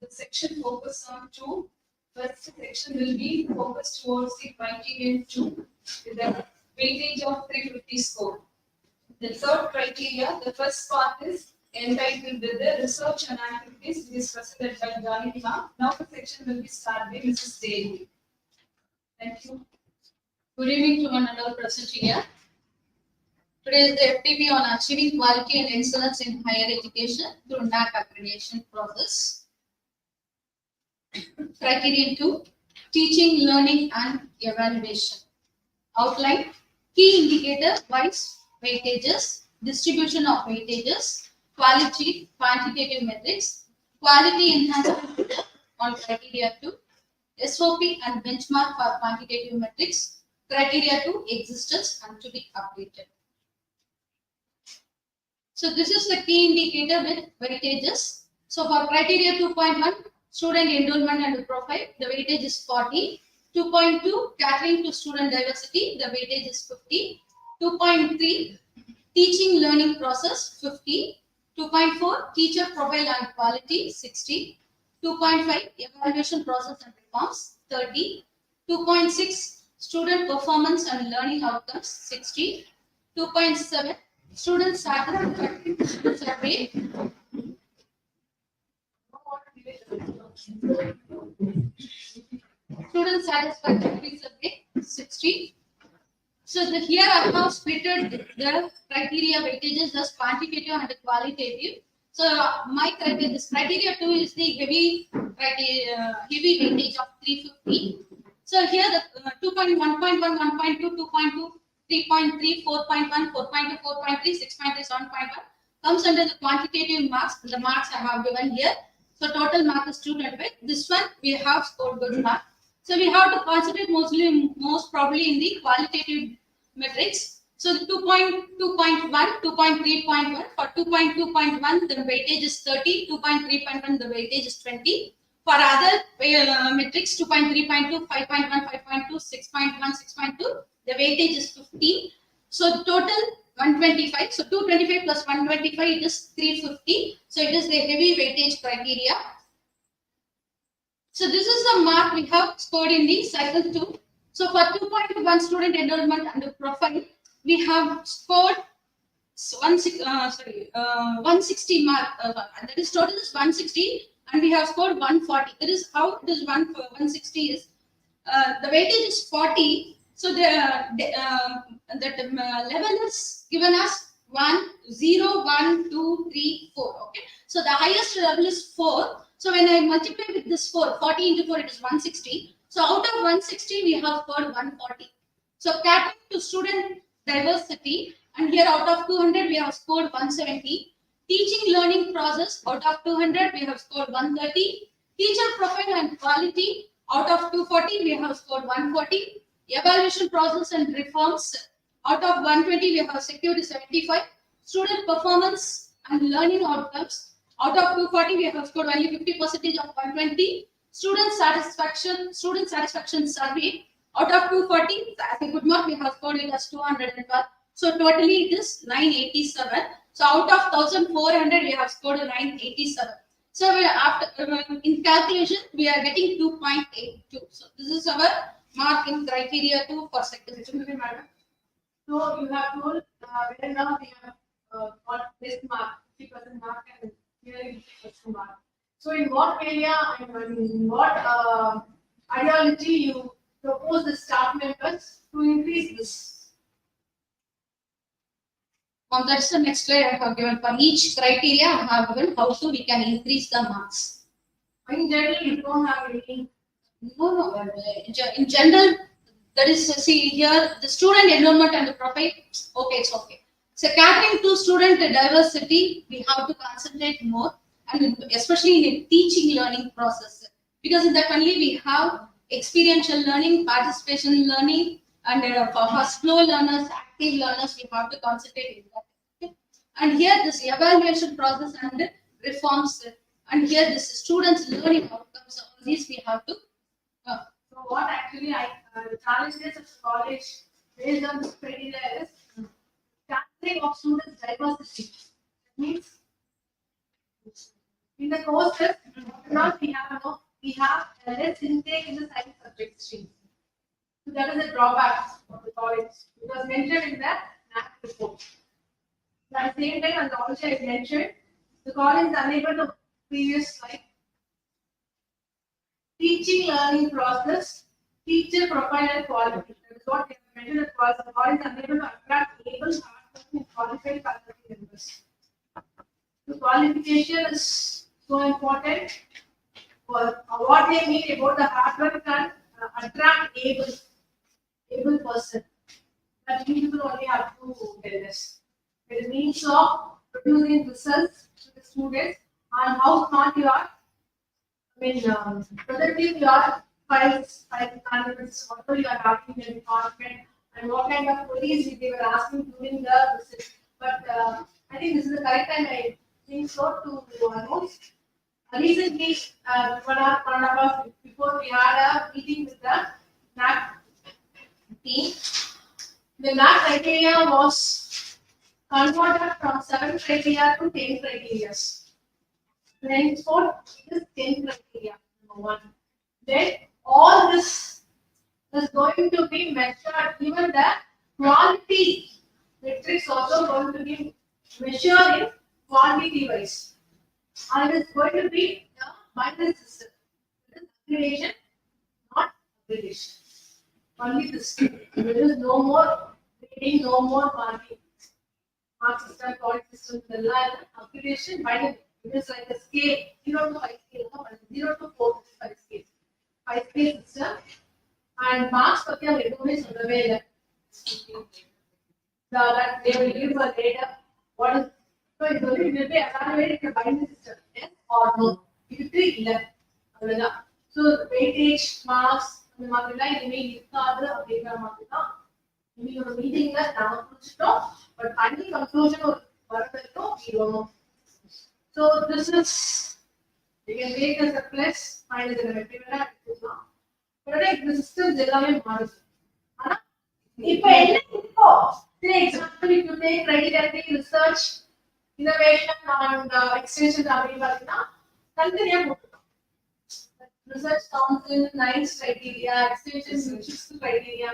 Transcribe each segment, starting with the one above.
the section focus on two. First section will be focused towards the criterion 2 with the weightage of 350 score. The third criteria, the first part is entitled with the research and activities, which is presented by Janaki. Now the section will be started by Mrs.J.Jayanthi. Thank you. Good evening to one and all present here. Today is the FDP on achieving quality and excellence in higher education through NAAC accreditation process. Criterion 2, teaching, learning and evaluation. Outline, key indicator wise weightages, distribution of weightages, quality, quantitative metrics, quality enhancement on criteria 2, SOP and benchmark for quantitative metrics, criteria 2 existence and to be updated. So this is the key indicator with weightages. So for criteria 2.1, student enrollment and profile, the weightage is 40. 2.2, catering to student diversity, the weightage is 50. 2.3, teaching learning process, 50. 2.4, teacher profile and quality, 60. 2.5, evaluation process and reforms, 30. 2.6, student performance and learning outcomes, 60. 2.7, student satisfaction survey. Student satisfaction survey, 60. So here I have splitted the criteria weightages as quantitative and qualitative. So my criteria, this criteria 2 is the heavy criteria, heavy weightage of 350. So here the 2.1, 1.1, 1.2, 2.2, 3.3, 4.1, 4.2, 4.3, 6.3, 7.1 comes under the quantitative marks. The marks I have given here. So total mark is 225. This one we have scored good mark. So we have to concentrate most probably in the qualitative metrics. So the 2.2.1, 2.3.1 for 2.2.1 the weightage is 30. 2.3.1 the weightage is 20. For other metrics 2.3.2, 5.1, 5.2, 6.1, 6.2 the weightage is 15. So total 125. So 225 plus 125 it is 350. So it is the heavy weightage criteria. So this is the mark we have scored in the cycle 2. So for 2.1 student enrollment and profile, we have scored 160 mark. That is total is 160, and we have scored 140. That is how it is 160 is. The weightage is 40. So the level is given as 1, 0, 1, 2, 3, 4. Okay. So the highest level is 4. So when I multiply with this 4, 40 into 4, it is 160. So out of 160, we have scored 140. So catering to student diversity, and here out of 200, we have scored 170. Teaching learning process, out of 200, we have scored 130. Teacher profile and quality, out of 240, we have scored 140. Evaluation process and reforms, out of 120, we have secured 75. Student performance and learning outcomes, out of 240, we have scored only 50% of 120. Student satisfaction survey, out of 240, as a good mark, we have scored it as 212. So totally it is 987. So out of 1400, we have scored 987. So we after in calculation, we are getting 2.82. So this is our mark in criteria 2 for second section. So you have told where now we have got this mark, 50% mark, and here is 50% mark. So in what area and in what ideology you propose the staff members to increase this? That's the next slide I have given. For each criteria, I have given how to we can increase the marks. In general, you don't have any. No. In general, that is see here the student enrollment and the profile. Okay, it's okay. So catering to student diversity, we have to concentrate more, and especially in the teaching learning process, because in that only we have experiential learning, participation learning, and for slow learners, active learners, we have to concentrate in that. Okay? And here this evaluation process and reforms, and here this students learning outcomes. All these we have to. So what actually the challenges of college based on this criteria is catering of students diversity. That means in the courses, not we have have a less intake in the science subject stream. So that is a drawback of the college. It was mentioned in the NAAC report. At the same time, as also I mentioned, the college is unable to previous slide. Teaching learning process, teacher profile and quality. That is what we have mentioned as well. The college is unable to attract able, hardworking, and qualified faculty members. The qualification is so important. For what they mean about the hard work and attract able person. That you people only have to tell us. It means of producing results to the students and how smart you are. I mean, productive you are, files, candidates, whatever you are asking in the department, and what kind of queries they were asking during the visit. But I think this is the correct time I think so to note. Recently, 1.5 hours before, we had a meeting with the NAAC team. The NAAC criteria was converted from 7 criteria to 10 criteria. Henceforth, it is 10 criteria, number 1. Then all this is going to be measured, even the quality metrics also going to be measured in quantity wise. And it is going to be a binary system. It is accreditation, not accreditation. Only this. There is no more grading, no more marking. Mark system, quality system, the line, accreditation, binary. It is like a scale, 0 to 5 scale, 0 to 4 5 scale. 5 scale system. And marks for the recommends on the way that they will give a data. What is so it will be evaluated in a binary system, yes or no. It will be 11. So the weightage, marks, the mark line, email, other data mark. We are meeting that now, but final conclusion or we don't know. So this is, you can make as a plus, minus a negative, but the system is a say example, if you take criteria research, innovation and extension, research counts in 9 criteria, extension in 6 criteria,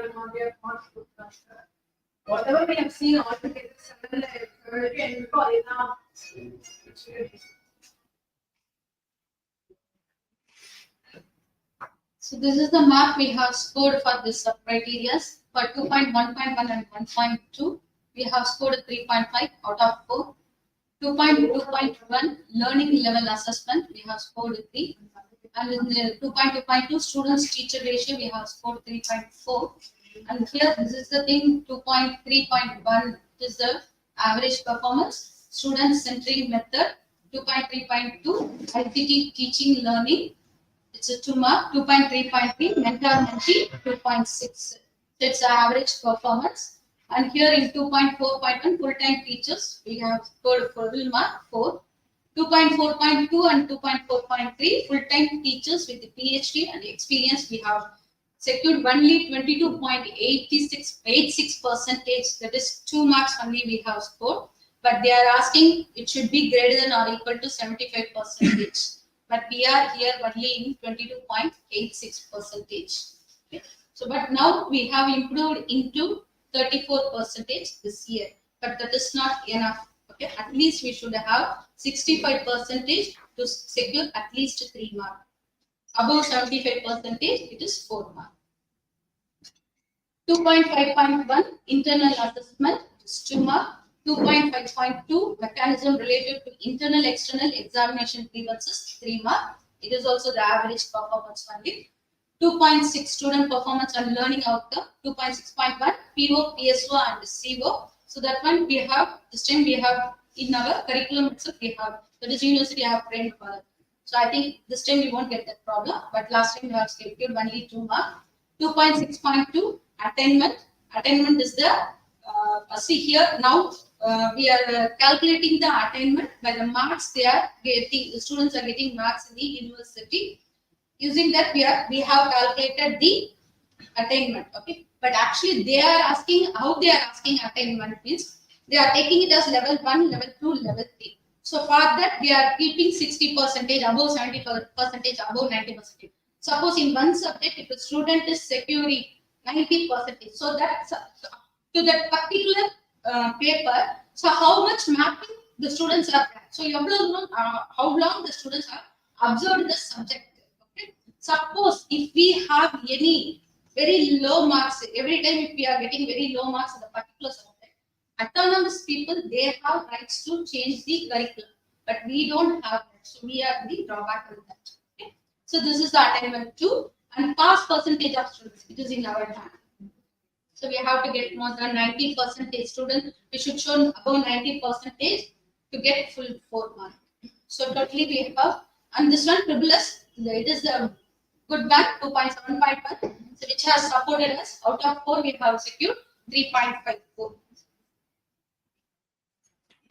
whatever we have seen altogether, 7 and now. So this is the mark we have scored for this criteria. For 2.1.1 and 1.2, we have scored 3.5 out of 4. 2.2.1 learning level assessment, we have scored 3. And in the 2.2.2 students teacher ratio, we have scored 3.4. And here, this is the thing, 2.3.1 is the average performance, student centric method. 2.3.2 ICT teaching learning, it's a 2 mark. 2.3.3 mentor mentee, 2.6. It's the average performance. And here in 2.4.1 full-time teachers, we have scored full mark 4. 2.4.2 and 2.4.3 full-time teachers with the PhD and experience, we have secured only 22.86%. That is 2 marks only we have scored. But they are asking it should be greater than or equal to 75%. But we are here only in 22.86%. Okay. So, but now we have improved into 34% this year. But that is not enough. Okay, at least we should have 65% to secure at least 3 marks. Above 75%, it is 4 marks. 2.5.1 internal assessment, it is 2 marks. 2.5.2 mechanism related to internal external examination grievances, 3 marks. It is also the average performance only. 2.6 student performance and learning outcome. 2.6.1 PO, PSO and CO. So that one we have, this time we have in our curriculum itself we have, that is university have trained for it. So I think this time we won't get that problem, but last time we have scheduled only 2 marks. 2.6.2 attainment. Attainment is the, see here now we are calculating the attainment by the marks they are getting, the students are getting marks in the university. Using that we have calculated the attainment, okay. But actually they are asking, how they are asking attainment means, they are taking it as level 1, level 2, level 3. So for that, we are keeping 60%, above 70%, above 90%. Suppose in one subject, if the student is securing 90%, so that's to that particular paper. So how much mapping the students are done. So how long the students have observed the subject. Okay. Suppose if we have any very low marks, every time if we are getting very low marks in the particular subject, autonomous people, they have rights to change the curriculum, but we don't have that. So we are the drawback of that. Okay. So this is the attainment 2 and pass percentage of students. It is in our hand. So we have to get more than 90% students. We should show above 90% to get full 4 marks. So totally we have, and this one triple S, it is the good one 2.751, so which has supported us. Out of 4 we have secured 3.54.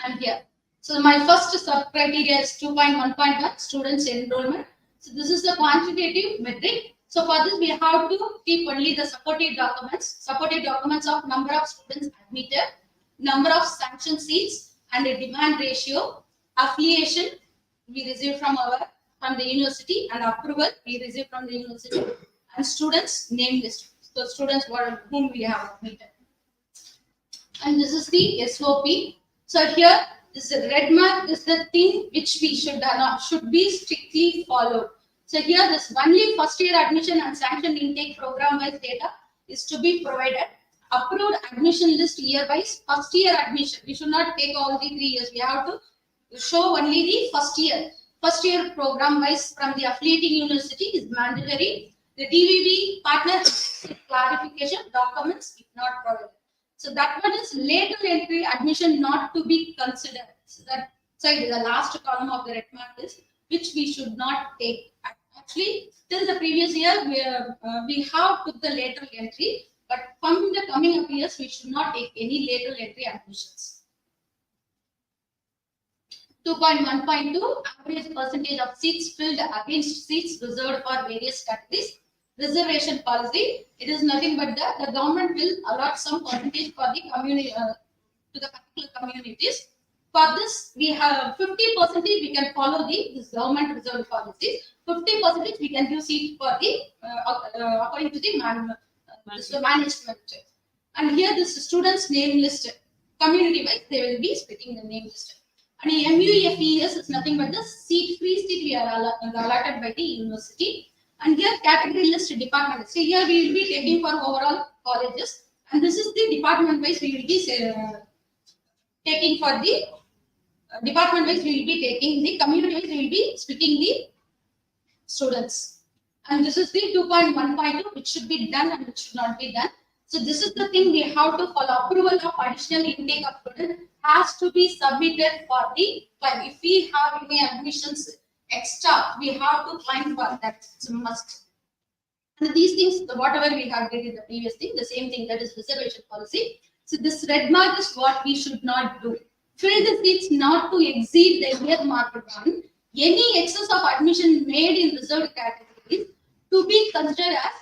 And here, so my first sub criteria is 2.1.1 students enrollment. So this is the quantitative metric. So for this we have to keep only the supported documents of number of students admitted, number of sanction seats, and a demand ratio, affiliation we receive from the university, and approval we receive from the university, and students name list. So students whom we have admitted. And this is the SOP. So here this red mark is the thing which we should be strictly followed. So here this only first year admission and sanction intake program wise data is to be provided. Approved admission list year wise, first year admission. We should not take all the 3 years. We have to show only the first year. First year program wise from the affiliating university is mandatory. The DVB partner clarification documents if not provided. So that one is later entry admission not to be considered. So that side, the last column of the red mark is which we should not take. Actually, till the previous year, we have put the lateral entry, but from the coming up years, we should not take any lateral entry admissions. 2.1.2 average percentage of seats filled against seats reserved for various categories. Reservation policy, it is nothing but the government will allot some percentage for the community to the particular communities. For this, we have 50% we can follow this government reserve policies. 50% we can give seat for the according to the management. And here this students name list, community wise they will be splitting the name list. And MUFES is nothing but the free seat we are allotted by the university. And here category list department. So here we will be taking for overall colleges, and this is the department wise we will be taking for the department wise we will be taking, the community wise we will be splitting the students. And this is the 2.1.2 which should be done and which should not be done. So this is the thing we have to follow. Approval of additional intake of students has to be submitted for the climb. If we have any admissions extra, we have to climb for that. It's a must. And these things, whatever we have did in the previous thing, the same thing, that is reservation policy. So this red mark is what we should not do. Fill the seats not to exceed the year mark 1. Any excess of admission made in reserved categories to be considered as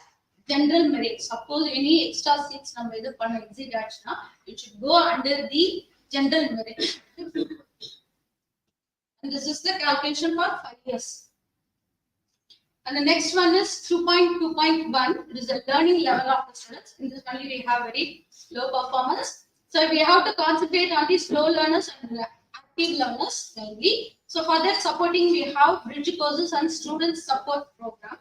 general merit. Suppose any extra seats நம்ம இது பண்ண exceed ஆச்சுனா, it should go under the general merit. And this is the calculation for 5 years. And the next one is 2.2.1. It is the learning level of the students. In this only we have very low performance. So we have to concentrate on the slow learners and active learners mainly. So for that supporting, we have bridge courses and student support program.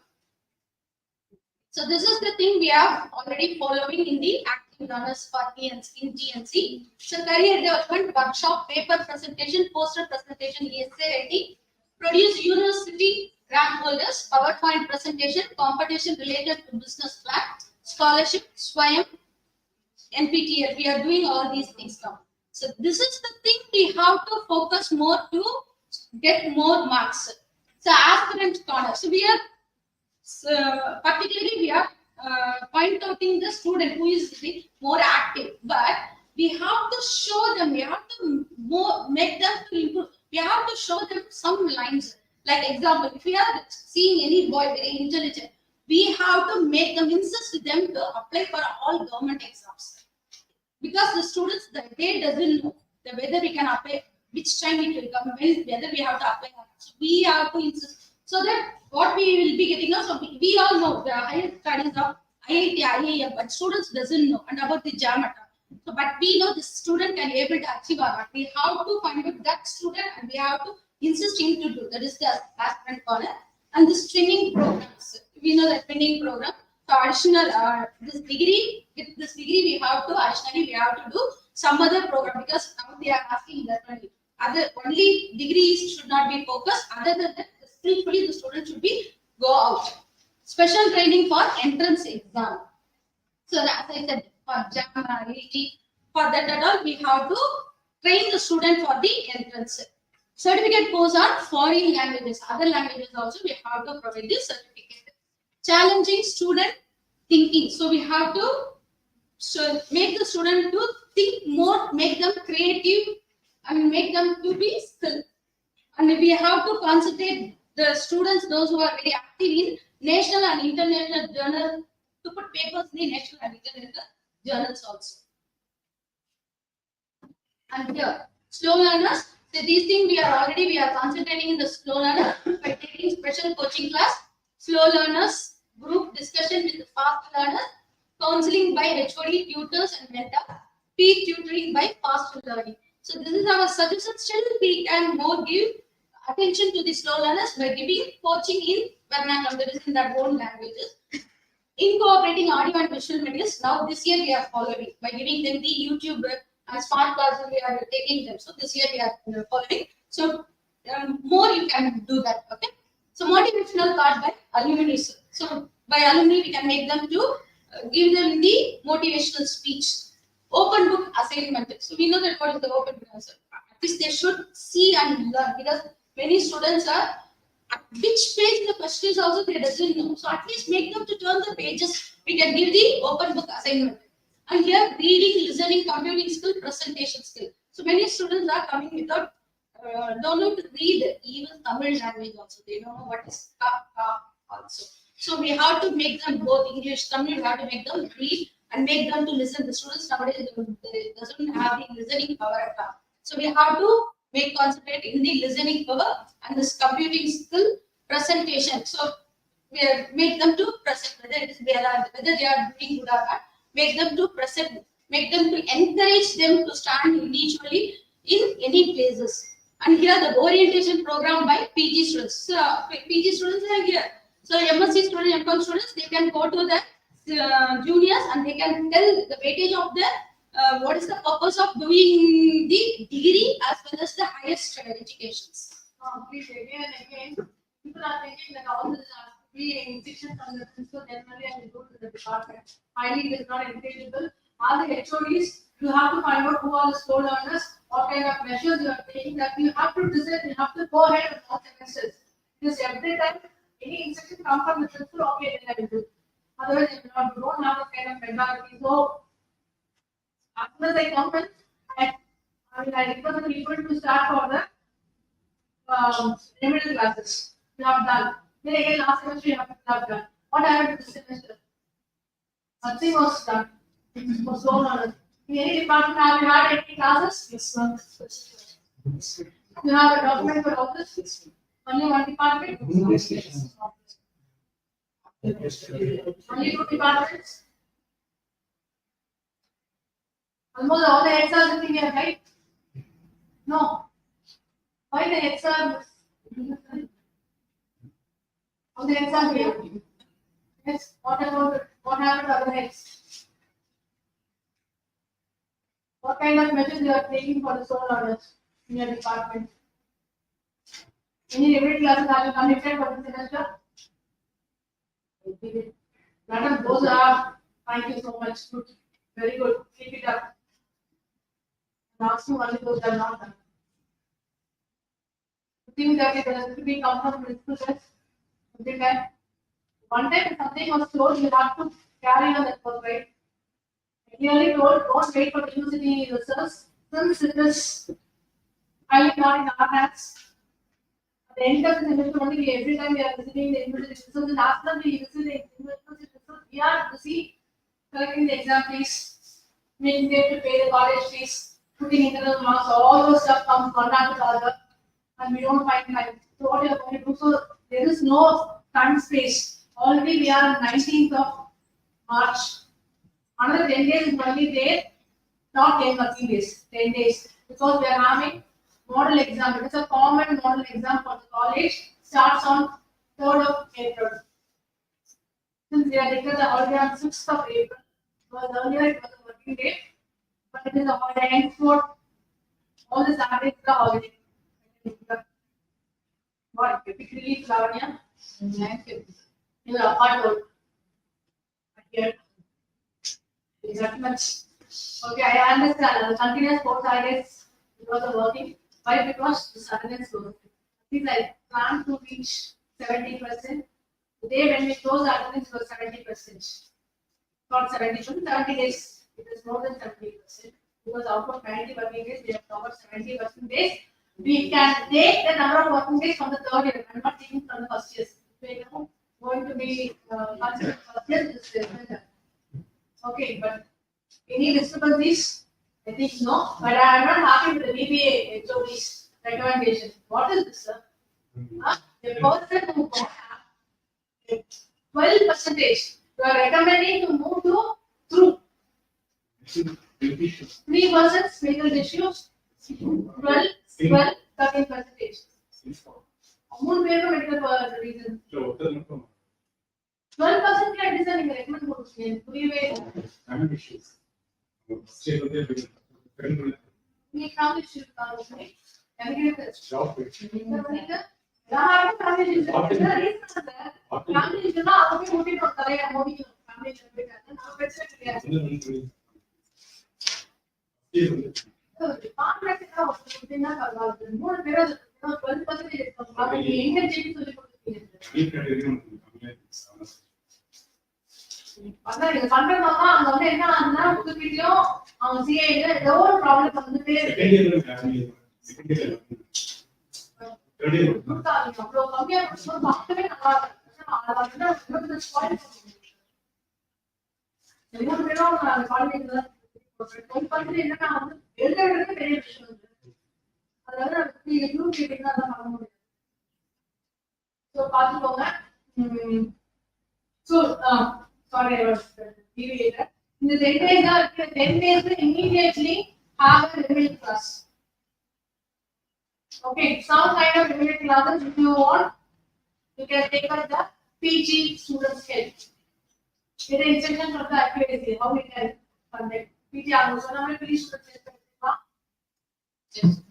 So this is the thing we are already following in the active learners for GNC. So career development workshop, paper presentation, poster presentation, essay writing, produce university grant holders, PowerPoint presentation, competition related to business plan, scholarship, SWAYAM, NPTL. We are doing all these things now. So this is the thing we have to focus more to get more marks. So aspirant corner. So we are particularly we are point outing the student who is the more active, but we have to show them, we have to make them to improve. We have to show them some lines. Like example, if we are seeing any boy very intelligent, we have to make them, insist them to apply for all government exams. Because the students, they doesn't know whether we can apply which time it will come, when, whether we have to apply or not. So we have to insist so that what we will be getting now. So we all know the higher studies of IIT, IIM, but students doesn't know and about the JAMATA. So, but we know the student can able to achieve or not. We have to find out that student and we have to insist him to do. That is the aspirant corner. And this training programs, we know the training program. So additional this degree, with this degree we have to additionally we have to do some other program, because now they are asking that only degrees should not be focused. Other than that, spiritually the student should be go out. Special training for entrance exam. So as I said, for JAM, IIT, for that at all, we have to train the student for the entrance. Certificate course on foreign languages, other languages also we have to provide this certificate. Challenging student thinking. So we have to make the student to think more, make them creative, and make them to be skilled. And we have to concentrate the students, those who are very active in national and international journals, to put papers in the national and international journals also. And here, slow learners. So these things we are concentrating in the slow learner by taking special coaching class, slow learners, group discussion with fast learners, counseling by HOD, tutors and mentor, peer tutoring by fast learning. So this is our suggestion. Still, we can more give attention to the slow learners by giving coaching in vernacular, that is in their own languages. Incorporating audio and visual materials. Now this year we are following by giving them the YouTube and smart classes. We are taking them. So this year we are following. So more you can do that. Okay. So motivational card by alumni. So by alumni we can make them to give them the motivational speech. Open book assignment. So we know that what is the open book assignment. At least they should see and learn, because many students are at which page the question is also they doesn't know. So at least make them to turn the pages. We can give the open book assignment. And here reading, listening, computing skill, presentation skill. So many students are coming without don't know to read even Tamil language also. They don't know what is ka also. So we have to make them both English, Tamil. We have to make them read and make them to listen. The students nowadays they doesn't have the listening power at all. So we have to make concentrate in the listening power and this computing skill, presentation. So we make them to present, whether they are doing good or not. Make them to present, make them to encourage them to stand individually in any places. And here the orientation program by PG students. So PG students are here. So MSc students, MCOM students, they can go to the juniors and they can tell the weightage of the what is the purpose of doing the degree as well as the highest educations. Please again and again, people are thinking that all this has to be in section from the principal generally and go to the department. Highly it is not intelligible. All the HODs, you have to find out who are the slow learners, what kind of measures you are taking, that you have to decide, you have to go ahead with all semesters. Because every time any instruction comes from the principal, okay, then I will do. Otherwise, you don't have that kind of mentality. So, as soon as I come in, I request the people to start for the remedial classes. You have done. Then again, last semester you have done. What happened this semester? Nothing was done. It was so long. In any department, have you had any classes? Yes, ma'am. You have a document for all this? Yes, only one department? Yes. Only two departments? Almost all the heads are sitting here, right? No. Why the heads are? All the heads are here. Yes. What happened to other heads? What kind of measures you are taking for the sole orders in your department? Any remedial classes have you conducted for this semester? Madam, those are. Thank you so much. Good. Very good. Keep it up. Last two only those are not done. You think that it has to be come from principal test? Something like one time something was told, you have to carry on that work, right? I clearly told, don't wait for university research. Since it is highly not in our hands. At the end of the semester only, every time we are visiting the university research, and after we visit the university research, we are busy collecting the exam fees, making them to pay the college fees. putting internal marks, all those stuff comes one after the other, and we don't find time. So what you are going to do? So there is no time space. Already we are on 19th of March. Another 10 days is only there, not 10 working days, 10 days. Because we are having model exam. It is a common model exam for the college. Starts on 3rd of April. Since we are declared already on 6th of April, because earlier it was a working day, but it is a holiday. Henceforth, all the Saturdays are holiday. What typically, Lavanya? You are apart work. Here. Is that much? Okay, I understand. Continuous 4 Saturdays because of working. Why? Because the Saturdays work. Things I plan to reach 70%. The day when we close the attendance was 70%. Not 70%, 70 days. It is more than 70%. Because out of 90 working days, we have covered 70% days. We can take the number of working days from the 3rd year. I'm not taking from the first year. We are going to be considered first year. This is okay, but any discrepancies? I think no. But I am not happy with the BBA HOD's recommendation. What is this, sir? The person who got 12%, you are recommending to move to through. 3% legal issues, 12, 13%. Amount where the medical reason. 12% can design in the recommend for three-way. issues. We family should come with me. Can we get this? Job. Family issue not family issue not moving from Korea moving family issue. Sorry, I was deviated. In the 10 days, immediately have a remedial class. Okay, some kind of remedial classes if you want, you can take up the PG students help. It is instruction from the accuracy, how we can conduct PG. PG students help. Yes.